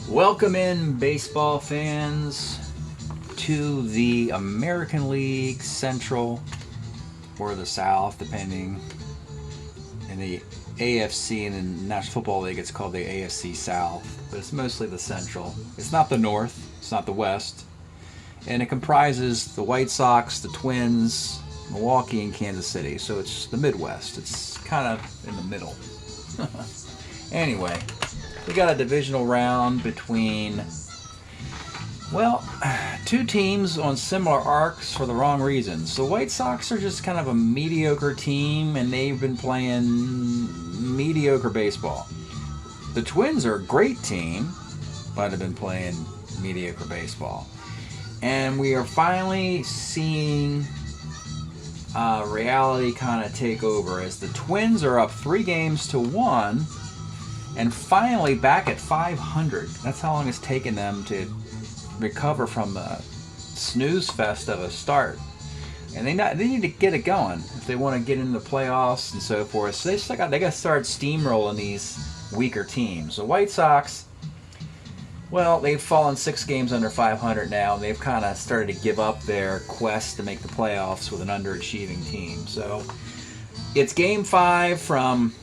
Welcome in, baseball fans, to the American League Central, or the South, depending. In the AFC and in the National Football League, it's called the AFC South, but it's mostly the Central. It's not the North, it's not the West, and it comprises the White Sox, the Twins, Milwaukee, and Kansas City, so it's the Midwest. It's kind of in the middle. Anyway, we got a divisional round between, well, two teams on similar arcs for the wrong reasons. The White Sox are just kind of a mediocre team, and they've been playing mediocre baseball. The Twins are a great team, but have been playing mediocre baseball. And we are finally seeing reality kind of take over as the Twins are up 3-1 and finally back at 500. That's how long it's taken them to recover from the snooze fest of a start. And they need to get it going if they want to get into the playoffs and so forth. So they got to start steamrolling these weaker teams. The White Sox, well, they've fallen 6 games under 500 now. They've kind of started to give up their quest to make the playoffs with an underachieving team. So it's Game 5 from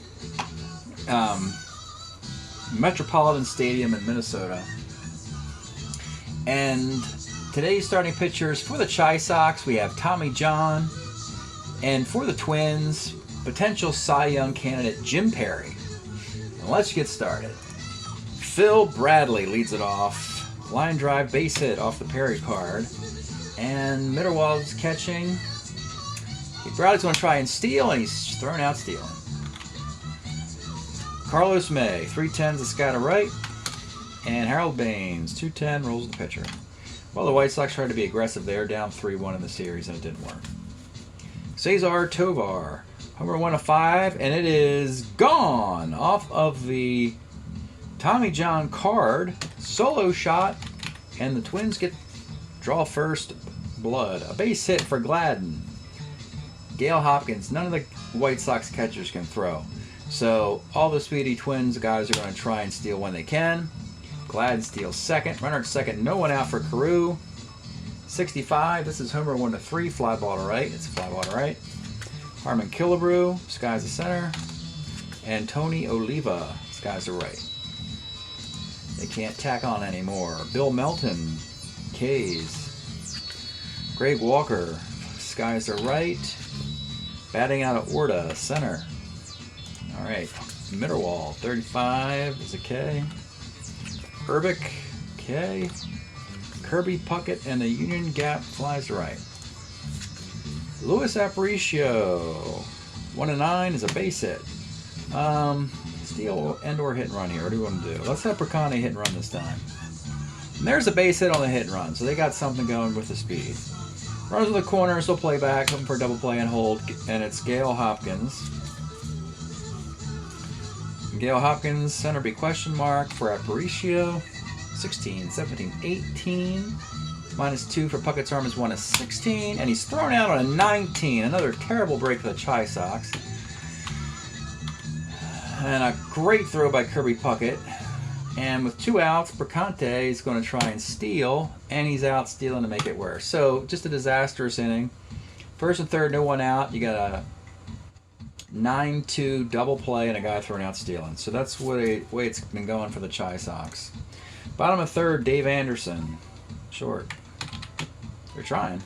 Metropolitan Stadium in Minnesota. And today's starting pitchers for the Chi Sox, we have Tommy John. And for the Twins, potential Cy Young candidate Jim Perry. And let's get started. Phil Bradley leads it off. Line drive, base hit off the Perry card. And Mitterwald's catching. Bradley's going to try and steal, and he's thrown out stealing. Carlos May, 310's the sky to right. And Harold Baines, 210, rolls the pitcher. Well, the White Sox tried to be aggressive there, down 3-1 in the series, and it didn't work. Cesar Tovar, homer 1 of 5, and it is gone off of the Tommy John card. Solo shot, and the Twins draw first blood. A base hit for Gladden. Gale Hopkins, none of the White Sox catchers can throw. So all the Speedy Twins guys are going to try and steal when they can. Gladden steals second. Runner at second. No one out for Carew. 65. This is homer 1 of 3. Fly ball to right. It's a fly ball to right. Harmon Killebrew. Skies the center. And Tony Oliva. Skies the right. They can't tack on anymore. Bill Melton. K's. Greg Walker. Skies the right. Batting out of Orta. Center. All right, Mitterwald, 35 is a K. Urbic, K. Kirby Puckett and the Union Gap flies to right. Luis Aparicio, 1 of 9 is a base hit. Steal and/or hit and run here. What do you want to do? Let's have Percani hit and run this time. And there's a base hit on the hit and run, so they got something going with the speed. Runners in the corners, they'll play back, hoping for a double play and hold, and it's Gale Hopkins. Gale Hopkins, center B question mark for Aparicio. 16, 17, 18. -2 for Puckett's arm is 1 of 16. And he's thrown out on a 19. Another terrible break for the Chi Sox. And a great throw by Kirby Puckett. And with 2 outs, Percante is going to try and steal. And he's out stealing to make it worse. So just a disastrous inning. First and third, no one out. You got a 9-2 double play and a guy thrown out stealing. So that's the way it's been going for the Chi Sox. Bottom of third, Dave Anderson. Short. They're trying.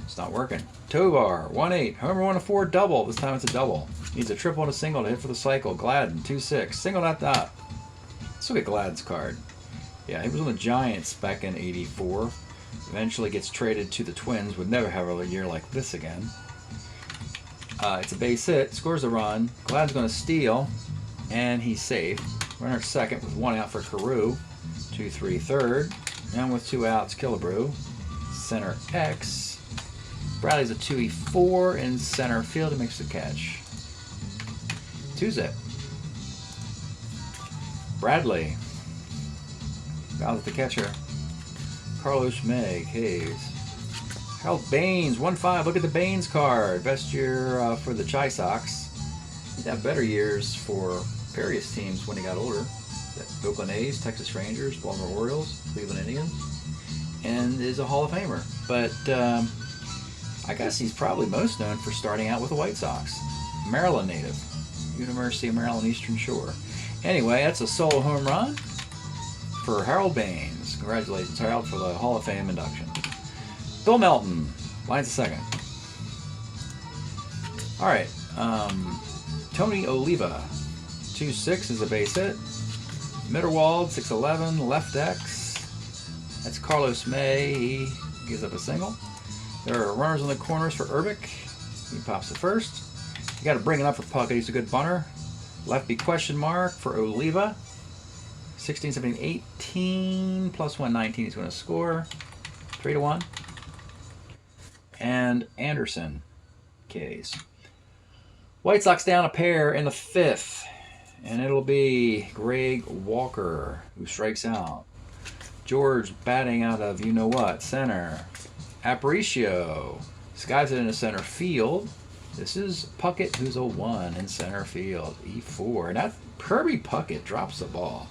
It's not working. Tovar, 1-8. Homer 1 of 4, double. This time it's a double. Needs a triple and a single to hit for the cycle. Gladden, 2-6. Single not dot. Let's look at Gladden's card. Yeah, he was on the Giants back in 84. Eventually gets traded to the Twins. Would never have a year like this again. It's a base hit, scores a run. Gladden's going to steal, and he's safe. Runner at second with 1 out for Carew. 2-3 third. And with 2 outs, Killebrew. Center X. Bradley's a 2-4 in center field. He makes the catch. 2-zip. Bradley. Fouls at the catcher. Carlos May, K's. Harold Baines, 1-5. Look at the Baines card. Best year for the Chi Sox. He'd have better years for various teams when he got older. Oakland A's, Texas Rangers, Baltimore Orioles, Cleveland Indians, and is a Hall of Famer. But I guess he's probably most known for starting out with the White Sox. Maryland native, University of Maryland Eastern Shore. Anyway, that's a solo home run for Harold Baines. Congratulations, Harold, for the Hall of Fame induction. Bill Melton, lines a second. All right, Tony Oliva, 2-6 is a base hit. Mitterwald, 6'11", left X. That's Carlos May. He gives up a single. There are runners on the corners for Urbic. He pops the first. You got to bring it up for Puckett. He's a good bunter. Lefty question mark for Oliva. 16, 17, 18, plus 119. He's going to score. 3-1. And Anderson, K's. White Sox down a pair in the 5th. And it'll be Greg Walker who strikes out. George batting out of you-know-what, center. Aparicio skies it into center field. This is Puckett, who's a 1 in center field. E4. And that Kirby Puckett drops the ball.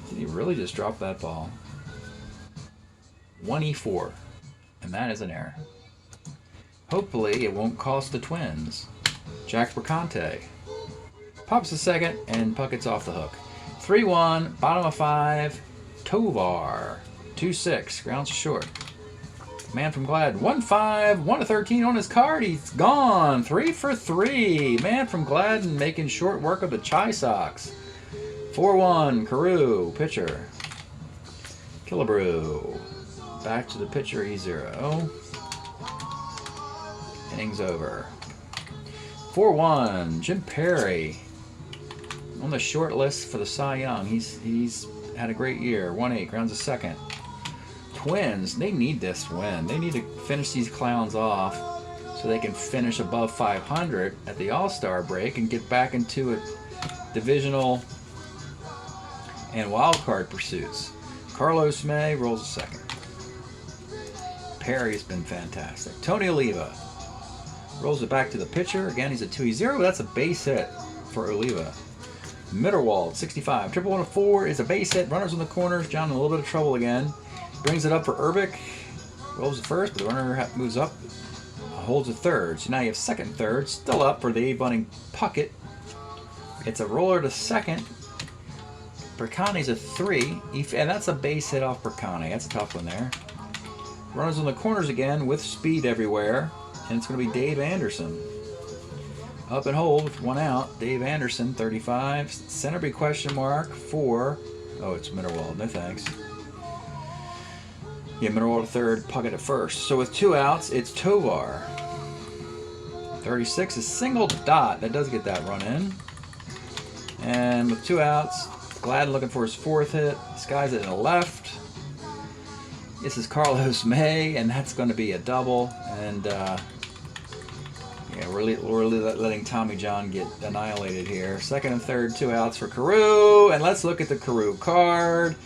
Did he really just drop that ball? 1E4. And that is an error. Hopefully it won't cost the Twins. Jack Bricante pops the second, and Puckett's off the hook. 3-1, bottom of 5. Tovar, 2-6, grounds short. Man from Glad, 1-5, 1-13 on his card. He's gone. 3 for 3. Man from Gladden making short work of the Chi Sox. 4-1, Carew, pitcher. Killebrew, back to the pitcher, E0. Innings over. 4-1, Jim Perry on the short list for the Cy Young. He's had a great year. 1-8, grounds a second. Twins, they need this win. They need to finish these clowns off so they can finish above 500 at the All-Star break and get back into a divisional and wild card pursuits. Carlos May rolls a second. Perry's been fantastic. Tony Oliva rolls it back to the pitcher. Again, he's a 2-0. That's a base hit for Oliva. Mitterwald, 65. 1-1-4 is a base hit. Runners on the corners. John in a little bit of trouble again. Brings it up for Urbic. Rolls the first, but the runner moves up. Holds the third. So now you have second and third. Still up for the bunting Puckett. It's a roller to second. Berkane's a 3. And that's a base hit off Berkane. That's a tough one there. Runners on the corners again with speed everywhere. And it's going to be Dave Anderson. Up and hold with 1 out. Dave Anderson, 35. Centerby question mark for... Oh, it's Mitterwald. No thanks. Yeah, Mitterwald at third, Puckett at first. So with 2 outs, it's Tovar. 36 is single dot. That does get that run in. And with 2 outs, Gladden looking for his 4th hit. Skies it in the left. This is Carlos May, and that's going to be a double. And yeah, we're letting Tommy John get annihilated here. Second and third, 2 outs for Carew. And let's look at the Carew card.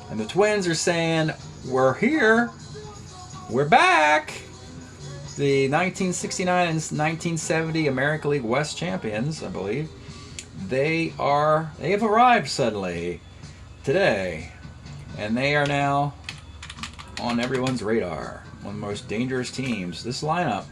And the Twins are saying, we're here. We're back. The 1969 and 1970 American League West champions, I believe. They have arrived suddenly today. And they are now on everyone's radar. One of the most dangerous teams. This lineup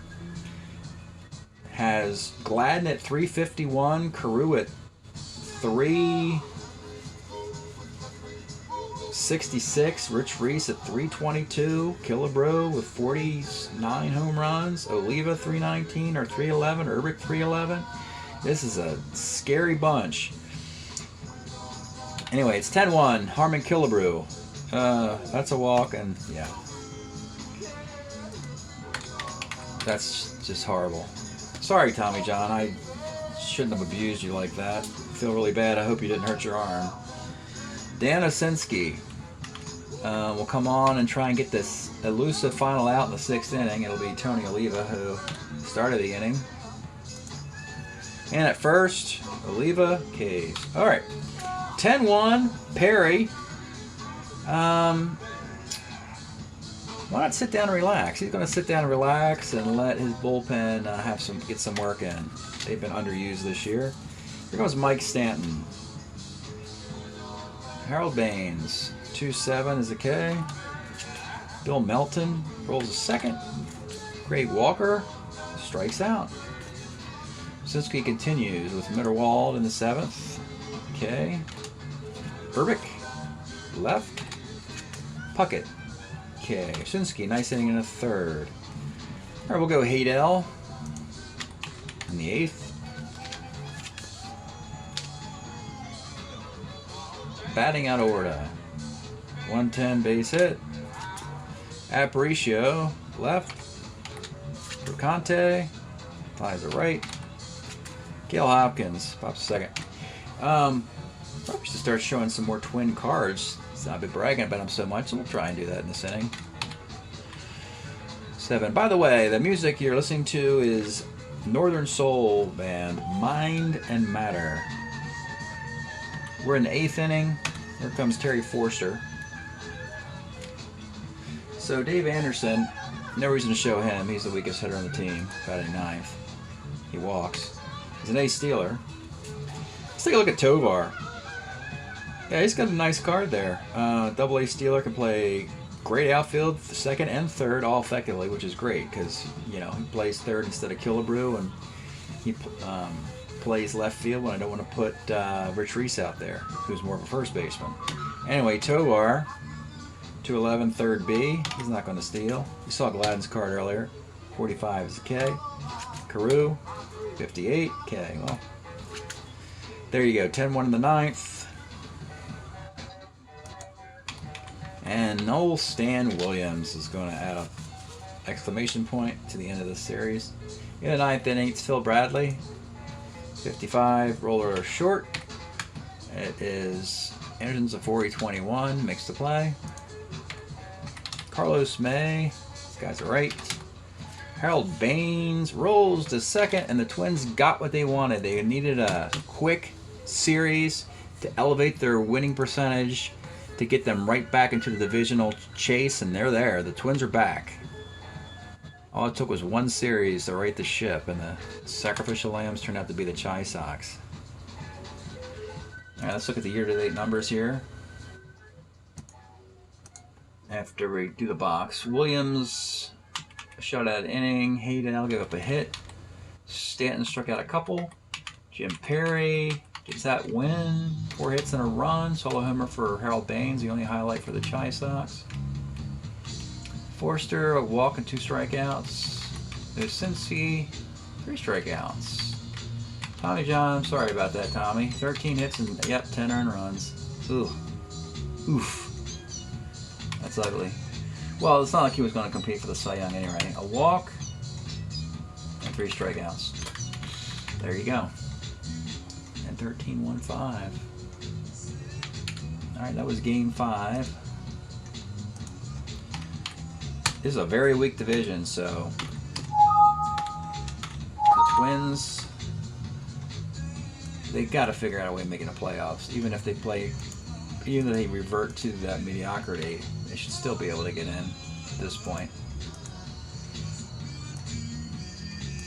has Gladden at 351, Carew at 366, Rich Reese at 322, Killebrew with 49 home runs, Oliva 319 or 311, Urbic 311. This is a scary bunch. Anyway, it's 10-1, Harmon Killebrew. That's a walk, and yeah. That's just horrible. Sorry, Tommy John. I shouldn't have abused you like that. I feel really bad. I hope you didn't hurt your arm. Dan Osinski will come on and try and get this elusive final out in the 6th inning. It'll be Tony Oliva who started the inning. And at first, Oliva, K's. All right. 10-1, Perry. Why not sit down and relax? He's going to sit down and relax and let his bullpen get some work in. They've been underused this year. Here goes Mike Stanton. Harold Baines, 2-7 is a K. Bill Melton rolls a second. Craig Walker strikes out. Sinski continues with Mitterwald in the 7th. K. Burbick, left. Puckett, K. Sinski, nice inning in the 3rd. All right, we'll go Haydell in the 8th. Batting out Orta. 110 base hit. Aparicio, left. Bercante, flies to right. Gale Hopkins, pops a second. Probably should start showing some more twin cards. I've been bragging about them so much, so we'll try and do that in this inning. 7. By the way, the music you're listening to is Northern Soul band, Mind and Matter. We're in the 8th inning. Here comes Terry Forster. So Dave Anderson, no reason to show him. He's the weakest hitter on the team, batting 9th. He walks. He's an ace stealer. Let's take a look at Tovar. Yeah, he's got a nice card there. Double A stealer, can play great outfield, 2nd and 3rd, all effectively, which is great because, you know, he plays 3rd instead of Killebrew, and he plays left field when I don't want to put Rich Reese out there, who's more of a first baseman. Anyway, Tovar, 211, 3rd B. He's not going to steal. You saw Gladden's card earlier. 45 is a K. Carew, 58, K. Well, there you go. 10-1 in the 9th. And Noel Stan Williams is going to add an exclamation point to the end of this series. In the 9th inning, it's Phil Bradley, 55, roller short. It is Anderson's a 40-21, makes the play. Carlos May, these guys are right. Harold Baines rolls to 2nd, and the Twins got what they wanted. They needed a quick series to elevate their winning percentage, to get them right back into the divisional chase, and they're there. The Twins are back. All it took was one series to right the ship, and the sacrificial lambs turned out to be the Chi Sox. All right, let's look at the year-to-date numbers here. After we do the box, Williams, a shutout inning. Haydell gave up a hit. Stanton struck out a couple. Jim Perry gets that win. 4 hits and a run. Solo homer for Harold Baines, the only highlight for the Chi Sox. Forster, a walk and 2 strikeouts. Osinski, 3 strikeouts. Tommy John, sorry about that, Tommy. 13 hits and, yep, 10 earned runs. Ooh. Oof. That's ugly. Well, it's not like he was going to compete for the Cy Young anyway. A walk and 3 strikeouts. There you go. And 13-1-5. All right, that was game 5. This is a very weak division, so the Twins, they got to figure out a way of making the playoffs. Even if they revert to that mediocrity, they should still be able to get in at this point.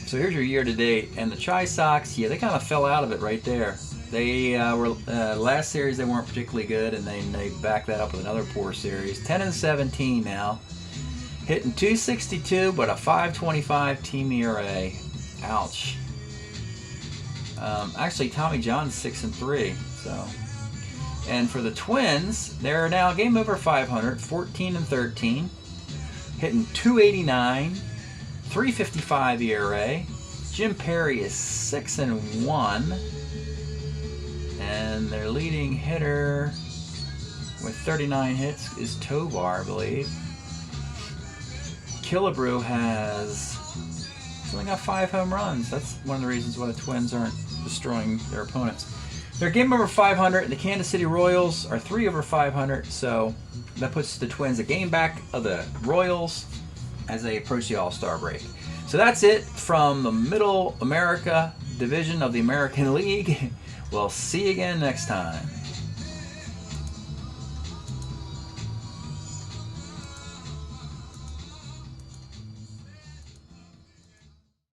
So here's your year-to-date, and the Chi Sox, yeah, they kind of fell out of it right there. They were last series they weren't particularly good, and they backed that up with another poor series. 10-17 now. Hitting .262, but a .525 team ERA. Ouch. Actually, Tommy John's 6-3. So, and for the Twins, they're now game over 500, 14-13, hitting .289, .355 ERA. Jim Perry is 6-1, and their leading hitter with 39 hits is Tovar, I believe. Killebrew he's only got 5 home runs. That's one of the reasons why the Twins aren't destroying their opponents. They're game over 500. The Kansas City Royals are 3 over 500, so that puts the Twins a game back of the Royals as they approach the All-Star break. So that's it from the Middle America division of the American League. We'll see you again next time.